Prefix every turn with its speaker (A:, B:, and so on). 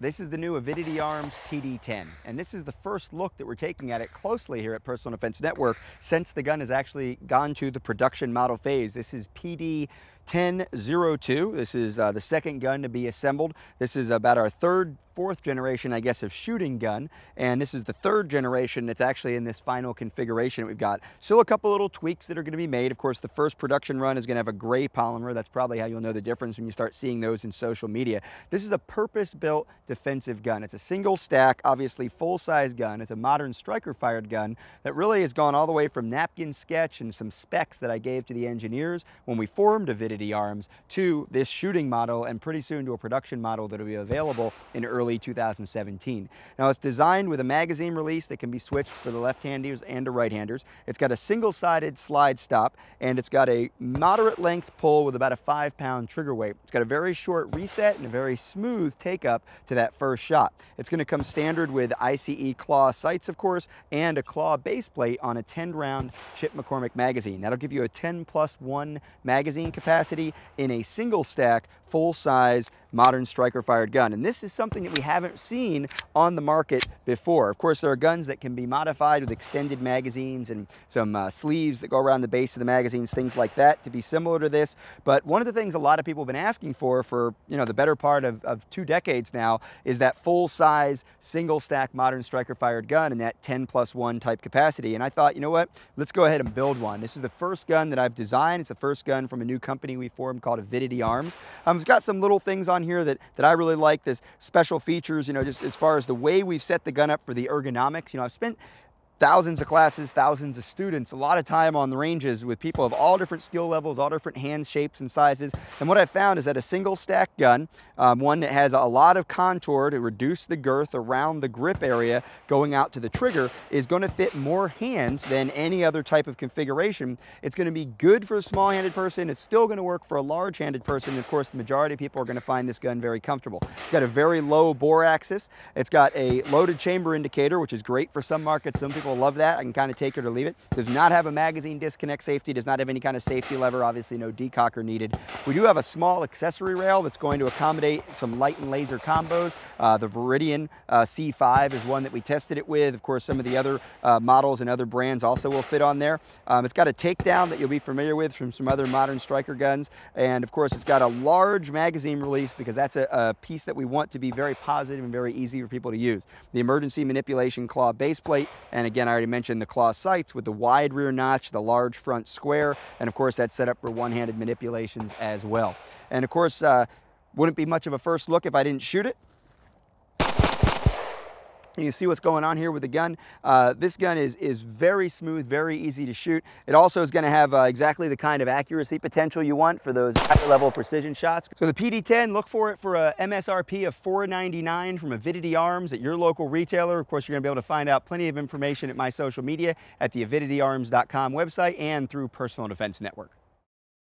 A: This is the new Avidity Arms PD-10, and this is the first look that we're taking at it closely here at Personal Defense Network since the gun has actually gone to the production model phase. This is PD-10-02. This is the second gun to be assembled. This is about our fourth generation, I guess, of shooting gun, and this is the third generation that's actually in this final configuration that we've got. Still a couple little tweaks that are going to be made. Of course, the first production run is going to have a gray polymer. That's probably how you'll know the difference when you start seeing those in social media. This is a purpose-built defensive gun. It's a single stack, obviously full-size gun. It's a modern striker-fired gun that really has gone all the way from napkin sketch and some specs that I gave to the engineers when we formed Avidity Arms to this shooting model, and pretty soon to a production model that will be available in early 2017. Now, it's designed with a magazine release that can be switched for the left-handers and the right-handers. It's got a single-sided slide stop, and it's got a moderate length pull with about a 5-pound trigger weight. It's got a very short reset and a very smooth take-up to that first shot. It's going to come standard with I.C.E. claw sights, of course, and a claw base plate on a 10-round Chip McCormick magazine. That'll give you a 10+1 magazine capacity in a single stack, full-size, modern striker-fired gun. And this is something that we haven't seen on the market before. Of course, there are guns that can be modified with extended magazines and some sleeves that go around the base of the magazines, things like that, to be similar to this. But one of the things a lot of people have been asking for the better part of 2 decades now is that full-size, single-stack, modern striker-fired gun in that 10+1 type capacity. And I thought, you know what, let's go ahead and build one. This is the first gun that I've designed. It's the first gun from a new company we formed called Avidity Arms. It's got some little things on here that I really like. This special features, just as far as the way we've set the gun up for the ergonomics. I've spent thousands of classes, thousands of students, a lot of time on the ranges with people of all different skill levels, all different hand shapes and sizes. And what I found is that a single stack gun, one that has a lot of contour to reduce the girth around the grip area going out to the trigger, is going to fit more hands than any other type of configuration. It's going to be good for a small-handed person. It's still going to work for a large-handed person. And of course, the majority of people are going to find this gun very comfortable. It's got a very low bore axis. It's got a loaded chamber indicator, which is great for some markets. Some people love that. I can kind of take it or leave it. Does not have a magazine disconnect safety, does not have any kind of safety lever, obviously no decocker needed. We do have a small accessory rail that's going to accommodate some light and laser combos. The Veridian C5 is one that we tested it with. Of course, some of the other models and other brands also will fit on there. It's got a takedown that you'll be familiar with from some other modern striker guns. And of course, it's got a large magazine release because that's a piece that we want to be very positive and very easy for people to use. The emergency manipulation claw base plate, and again, I already mentioned the claw sights with the wide rear notch, the large front square, and of course that's set up for one-handed manipulations as well. And of course, wouldn't be much of a first look if I didn't shoot it. You see what's going on here with the gun. This gun is very smooth, very easy to shoot. It also is going to have exactly the kind of accuracy potential you want for those higher level precision shots. So the PD-10, look for it for a MSRP of $499 from Avidity Arms at your local retailer. Of course, you're going to be able to find out plenty of information at my social media at the avidityarms.com website and through Personal Defense Network.